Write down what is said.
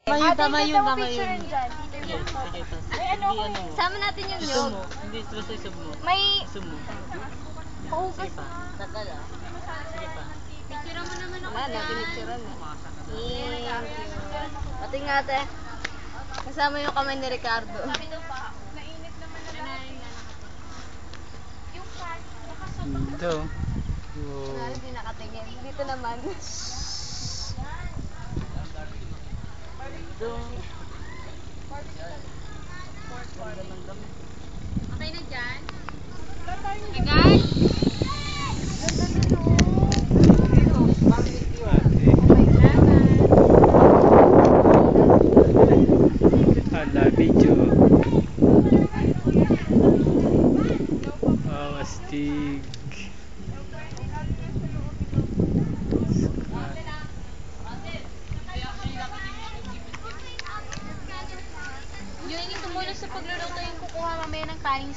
Tama yun. picturean dyan. Sige, pakita. Ay, ano ko eh. Sama natin yung Isub nyog. mo. Hindi, basta isub mo. May... Isub mo. Pahugas Sige pa. Tagal ah. Sige pa. Picturean mo naman ako dyan. Wala, pinicturean na. Umasa ka na. Thank you. Pati nga ate. Kasama yung kamay ni Ricardo. Dito. Wala, hindi nakatingin. Dito naman. Dito. Okay na dyan? Hey guys! Ala, video. Astig. Yun, hindi tumulong sa pagluluto yung kukuha mamaya ng panis.